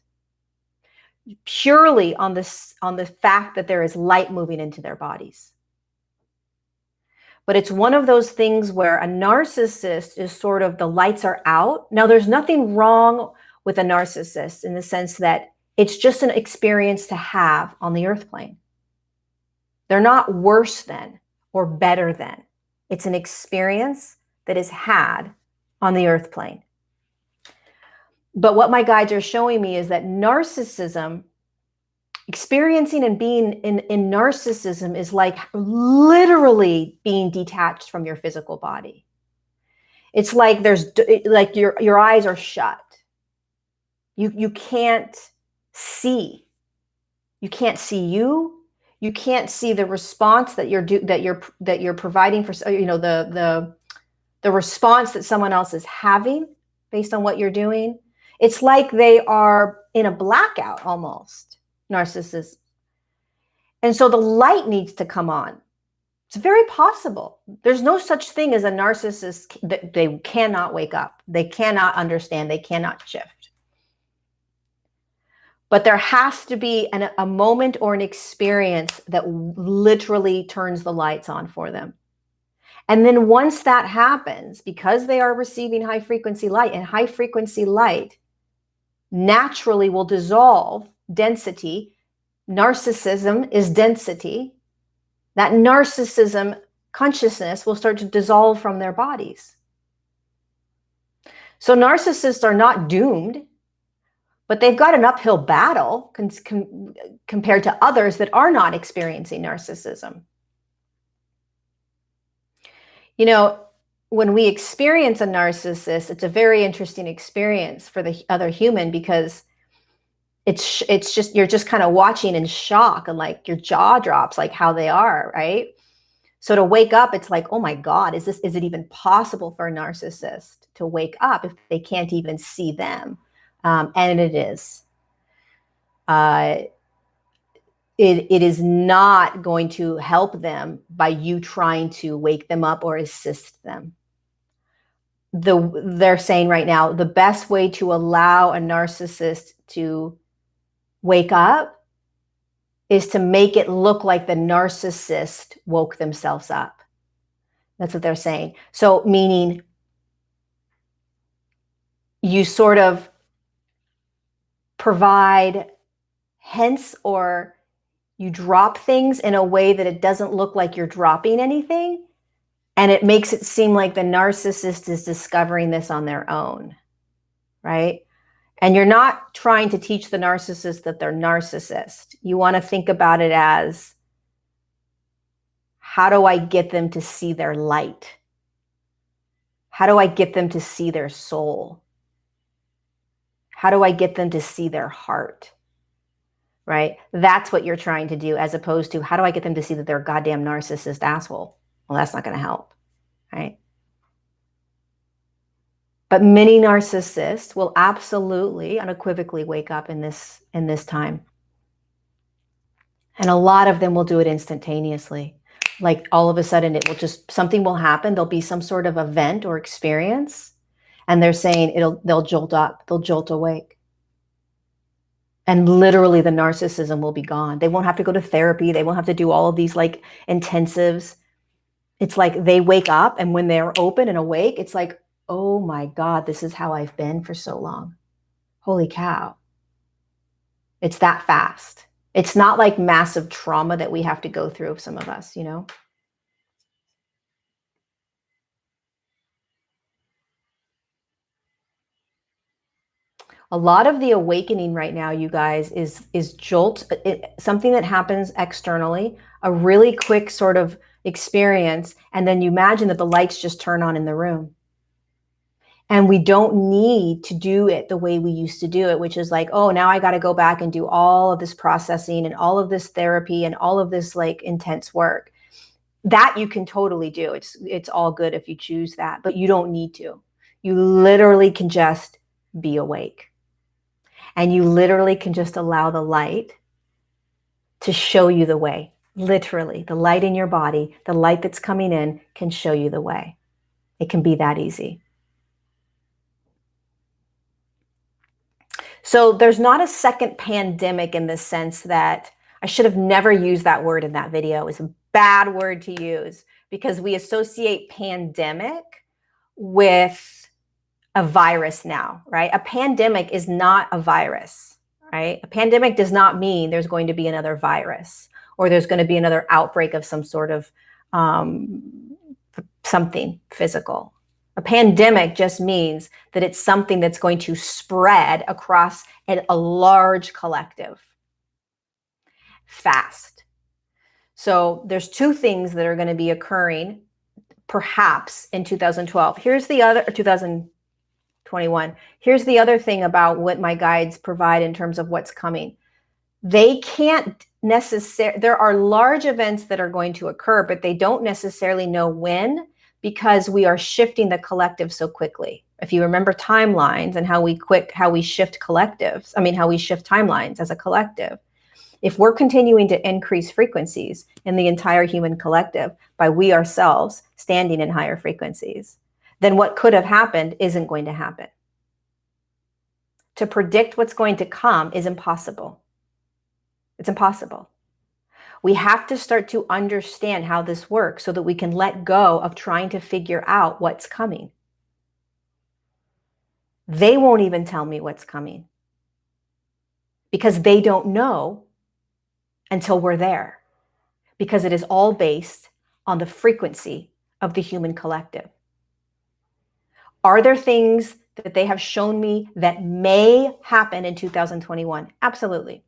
purely on the fact that there is light moving into their bodies. But it's one of those things where a narcissist is sort of, the lights are out. Now, there's nothing wrong with a narcissist in the sense that it's just an experience to have on the earth plane. They're not worse than or better than. It's an experience that is had on the earth plane. But what my guides are showing me is that narcissism, experiencing and being in narcissism, is like literally being detached from your physical body. It's like like your eyes are shut. You can't see. You can't see you. You can't see the response that you're providing for, the response that someone else is having based on what you're doing. It's like they are in a blackout almost, narcissists. And so the light needs to come on. It's very possible. There's no such thing as a narcissist that they cannot wake up. They cannot understand. They cannot shift. But there has to be a moment or an experience that literally turns the lights on for them. And then once that happens, because they are receiving high frequency light, and high frequency light naturally will dissolve density. Narcissism is density. That narcissism consciousness will start to dissolve from their bodies. So narcissists are not doomed, but they've got an uphill battle compared to others that are not experiencing narcissism. You know, when we experience a narcissist, it's a very interesting experience for the other human, because it's just, you're just kind of watching in shock, and like your jaw drops, like how they are, right? So to wake up, it's like, oh my God, is it even possible for a narcissist to wake up if they can't even see them? And it is. It is not going to help them by you trying to wake them up or assist them. They're saying right now, the best way to allow a narcissist to wake up is to make it look like the narcissist woke themselves up. That's what they're saying. So meaning you sort of provide hints, or You drop things in a way that it doesn't look like you're dropping anything, and it makes it seem like the narcissist is discovering this on their own, right? And you're not trying to teach the narcissist that they're narcissist. You want to think about it as, how do I get them to see their light? How do I get them to see their soul? How do I get them to see their heart? Right? That's what you're trying to do, as opposed to, how do I get them to see that they're a goddamn narcissist asshole? Well, that's not going to help, right? But many narcissists will absolutely, unequivocally wake up in this time. And a lot of them will do it instantaneously. Like all of a sudden it will just, something will happen. There'll be some sort of event or experience. And they're saying they'll jolt up, they'll jolt awake. And literally the narcissism will be gone. They won't have to go to therapy. They won't have to do all of these like intensives. It's like they wake up, and when they're open and awake, it's like, oh my God, this is how I've been for so long. Holy cow. It's that fast. It's not like massive trauma that we have to go through, some of us, you know? A lot of the awakening right now, you guys, is something that happens externally, a really quick sort of experience, and then you imagine that the lights just turn on in the room. And we don't need to do it the way we used to do it, which is like, oh, now I got to go back and do all of this processing and all of this therapy and all of this like intense work. That you can totally do. It's all good if you choose that, but you don't need to. You literally can just be awake. And you literally can just allow the light to show you the way. Literally, the light in your body, the light that's coming in can show you the way. It can be that easy. So there's not a second pandemic in the sense that, I should have never used that word in that video. It's a bad word to use because we associate pandemic with a virus now, right? A pandemic is not a virus, right? A pandemic does not mean there's going to be another virus or there's going to be another outbreak of some sort of something physical. A pandemic just means that it's something that's going to spread across a large collective fast. So there's two things that are going to be occurring perhaps in 2012. Here's the other, 2021. Here's the other thing about what my guides provide in terms of what's coming. They can't necessarily, there are large events that are going to occur, but they don't necessarily know when, because we are shifting the collective so quickly. If you remember timelines and how we shift collectives, how we shift timelines as a collective. If we're continuing to increase frequencies in the entire human collective by we ourselves standing in higher frequencies, then what could have happened isn't going to happen. To predict what's going to come is impossible. It's impossible. We have to start to understand how this works so that we can let go of trying to figure out what's coming. They won't even tell me what's coming because they don't know until we're there, because it is all based on the frequency of the human collective. Are there things that they have shown me that may happen in 2021? Absolutely.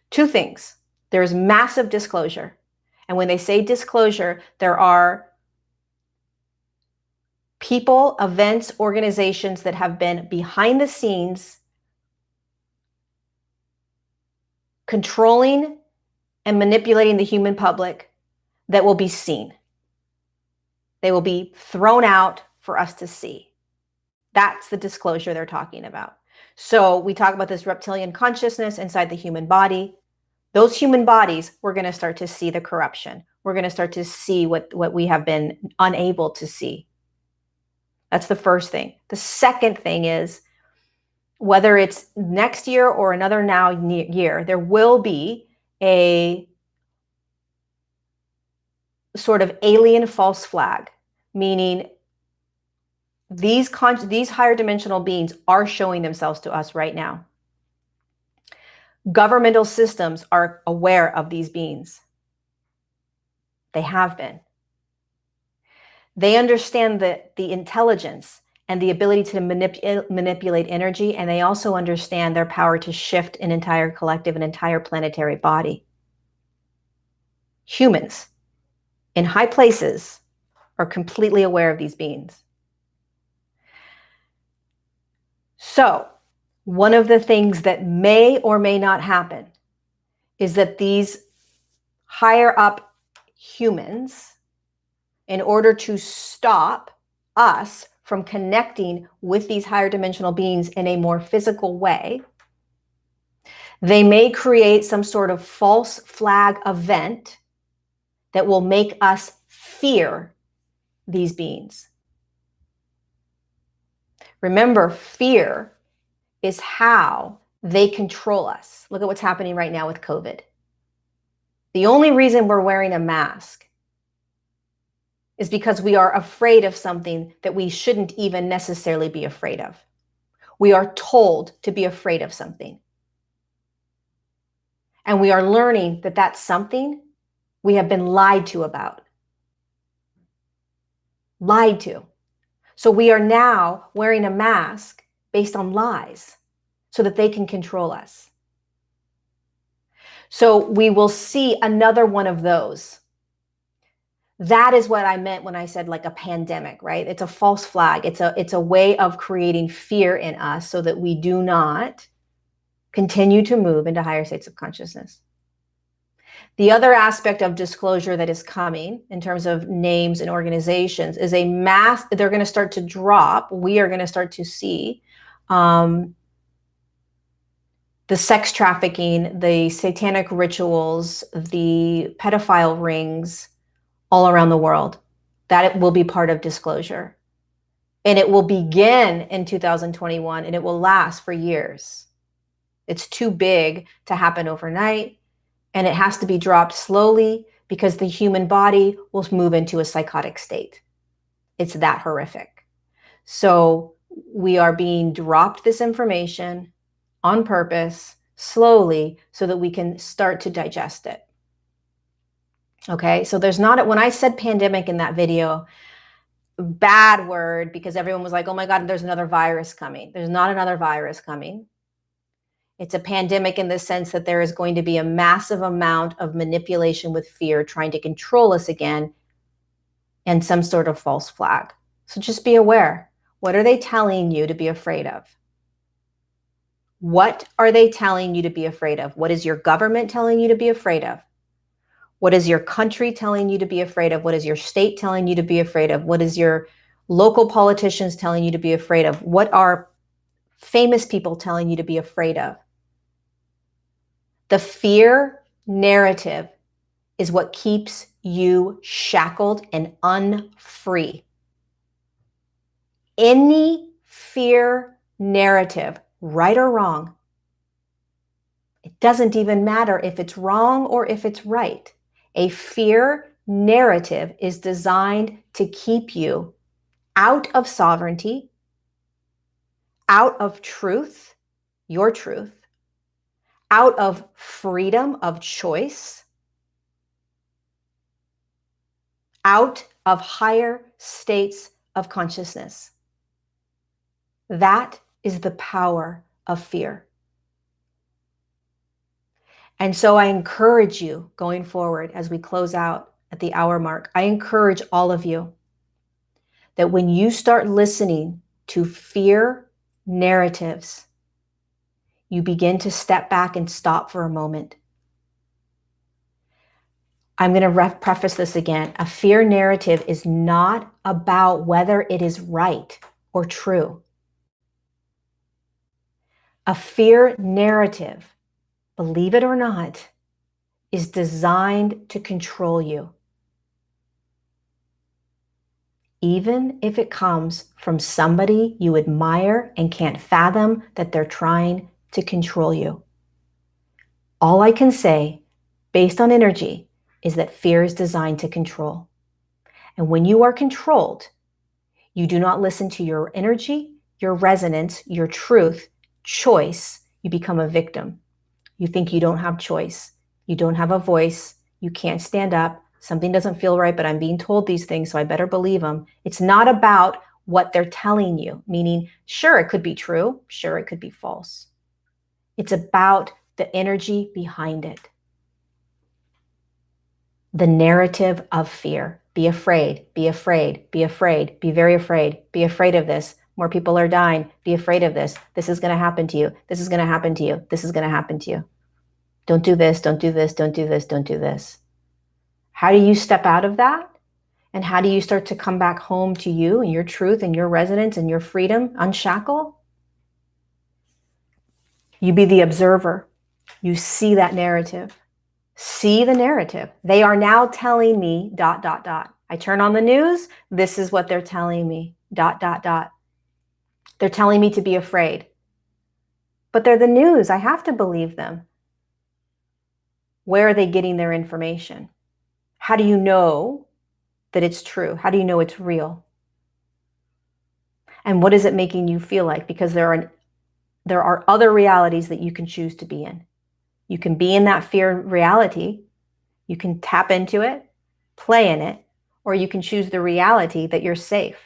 Two things. There is massive disclosure. And when they say disclosure, there are people, events, organizations that have been behind the scenes controlling and manipulating the human public that will be seen. They will be thrown out for us to see. That's the disclosure they're talking about. So we talk about this reptilian consciousness inside the human body. Those human bodies, we're going to start to see the corruption. We're going to start to see what we have been unable to see. That's the first thing. The second thing is, whether it's next year or another year, there will be a sort of alien false flag, meaning these higher dimensional beings are showing themselves to us right now. Governmental systems are aware of these beings. They have been. They understand the intelligence and the ability to manipulate energy, and they also understand their power to shift an entire collective, an entire planetary body. Humans in high places are completely aware of these beings. So, one of the things that may or may not happen is that these higher up humans, in order to stop us from connecting with these higher dimensional beings in a more physical way, they may create some sort of false flag event that will make us fear these beings. Remember, fear is how they control us. Look at what's happening right now with COVID. The only reason we're wearing a mask is because we are afraid of something that we shouldn't even necessarily be afraid of. We are told to be afraid of something. And we are learning that that's something we have been lied to about. Lied to. So we are now wearing a mask based on lies so that they can control us. So we will see another one of those. That is what I meant when I said like a pandemic, right? It's a false flag. It's a way of creating fear in us so that we do not continue to move into higher states of consciousness. The other aspect of disclosure that is coming in terms of names and organizations is a mass. They're going to start to drop. We are going to start to see the sex trafficking, the satanic rituals, the pedophile rings all around the world. That it will be part of disclosure. And it will begin in 2021 and it will last for years. It's too big to happen overnight. And it has to be dropped slowly because the human body will move into a psychotic state. It's that horrific. So we are being dropped this information on purpose, slowly, so that we can start to digest it. Okay, so there's not, when I said pandemic in that video, bad word, because everyone was like, oh my God, there's another virus coming. There's not another virus coming. It's a pandemic in the sense that there is going to be a massive amount of manipulation with fear trying to control us again and some sort of false flag. So just be aware. What are they telling you to be afraid of? What are they telling you to be afraid of? What is your government telling you to be afraid of? What is your country telling you to be afraid of? What is your state telling you to be afraid of? What is your local politicians telling you to be afraid of? What are famous people telling you to be afraid of? The fear narrative is what keeps you shackled and unfree. Any fear narrative, right or wrong, it doesn't even matter if it's wrong or if it's right. A fear narrative is designed to keep you out of sovereignty, out of truth, your truth, out of freedom of choice, out of higher states of consciousness. That is the power of fear. And so I encourage you going forward as we close out at the hour mark, I encourage all of you that when you start listening to fear narratives, you begin to step back and stop for a moment. I'm going to preface this again. A fear narrative is not about whether it is right or true. A fear narrative, believe it or not, is designed to control you. Even if it comes from somebody you admire and can't fathom that they're trying to control you. All I can say, based on energy, is that fear is designed to control. And when you are controlled, you do not listen to your energy, your resonance, your truth, choice. You become a victim. You think you don't have choice. You don't have a voice. You can't stand up. Something doesn't feel right, but I'm being told these things, so I better believe them. It's not about what they're telling you, meaning, sure, it could be true. Sure, it could be false. It's about the energy behind it. The narrative of fear. Be afraid, be afraid, be afraid, be very afraid, be afraid of this. More people are dying. Be afraid of this. This is going to happen to you. This is going to happen to you. This is going to happen to you. Don't do this, don't do this, don't do this, don't do this. How do you step out of that? And how do you start to come back home to you and your truth and your resonance and your freedom, unshackle? You be the observer. You see that narrative. See the narrative. They are now telling me ... I turn on the news. This is what they're telling me ... They're telling me to be afraid. But they're the news. I have to believe them. Where are they getting their information? How do you know that it's true? How do you know it's real? And what is it making you feel like? Because there are other realities that you can choose to be in. You can be in that fear reality. You can tap into it, play in it, or you can choose the reality that you're safe,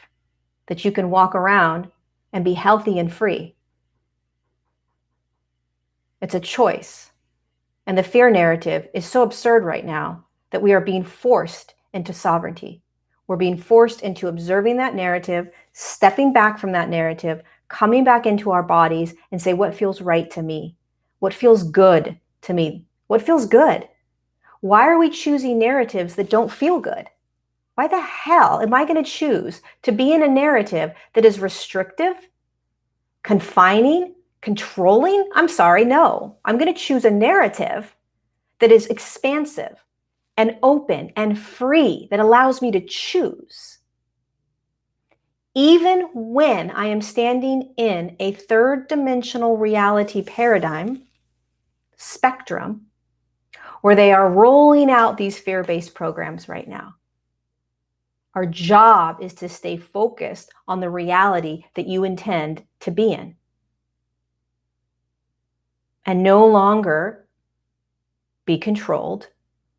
that you can walk around and be healthy and free. It's a choice. And the fear narrative is so absurd right now that we are being forced into sovereignty. We're being forced into observing that narrative, stepping back from that narrative, coming back into our bodies and say, what feels right to me? What feels good to me? What feels good? Why are we choosing narratives that don't feel good? Why the hell am I going to choose to be in a narrative that is restrictive, confining, controlling? I'm sorry, no. I'm going to choose a narrative that is expansive and open and free, that allows me to choose. Even when I am standing in a third dimensional reality paradigm, spectrum, where they are rolling out these fear-based programs right now. Our job is to stay focused on the reality that you intend to be in. And no longer be controlled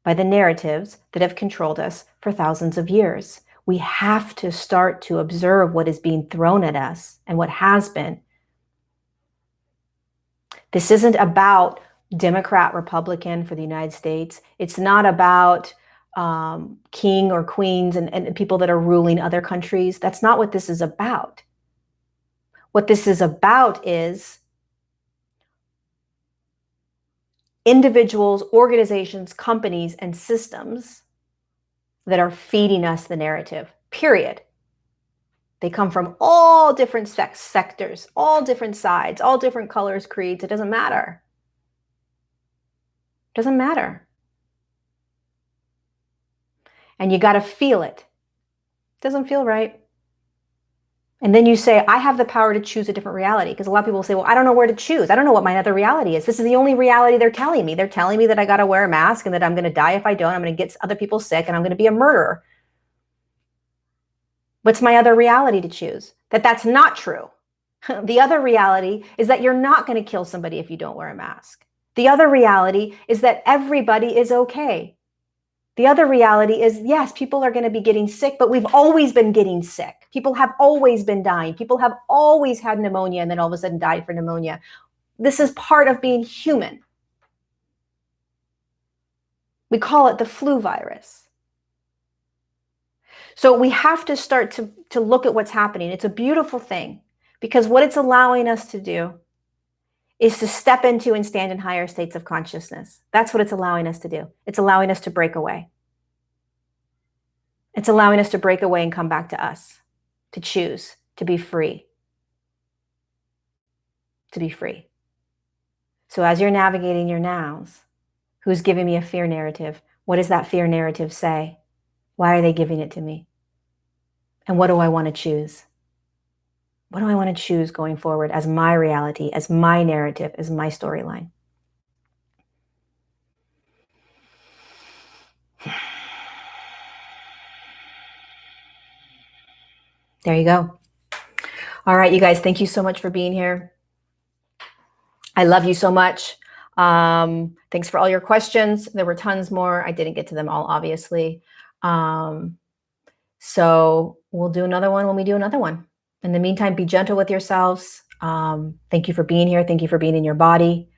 by the narratives that have controlled us for thousands of years. We have to start to observe what is being thrown at us and what has been. This isn't about Democrat, Republican for the United States. It's not about king or queens and people that are ruling other countries. That's not what this is about. What this is about is individuals, organizations, companies, and systems that are feeding us the narrative, period. They come from all different sectors, all different sides, all different colors, creeds. It doesn't matter. It doesn't matter. And you got to feel it. It doesn't feel right. And then you say, I have the power to choose a different reality. Because a lot of people say, well, I don't know where to choose. I don't know what my other reality is. This is the only reality they're telling me. They're telling me that I got to wear a mask and that I'm going to die if I don't. I'm going to get other people sick and I'm going to be a murderer. What's my other reality to choose? That's not true. The other reality is that you're not going to kill somebody if you don't wear a mask. The other reality is that everybody is okay. The other reality is, yes, people are going to be getting sick, but we've always been getting sick. People have always been dying. People have always had pneumonia and then all of a sudden died for pneumonia. This is part of being human. We call it the flu virus. So we have to start to look at what's happening. It's a beautiful thing because what it's allowing us to do is to step into and stand in higher states of consciousness. That's what it's allowing us to do. It's allowing us to break away. It's allowing us to break away and come back to us, to choose, to be free. To be free. So as you're navigating your nows, who's giving me a fear narrative? What does that fear narrative say? Why are they giving it to me? And what do I want to choose? What do I want to choose going forward as my reality, as my narrative, as my storyline? There you go. All right, you guys, thank you so much for being here. I love you so much. Thanks for all your questions. There were tons more. I didn't get to them all, obviously. So we'll do another one when we do another one. In the meantime, be gentle with yourselves. Thank you for being here. Thank you for being in your body.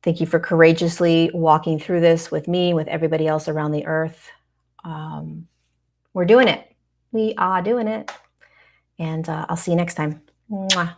Thank you for courageously walking through this with me, with everybody else around the earth. We're doing it. We are doing it. And I'll see you next time. Mwah.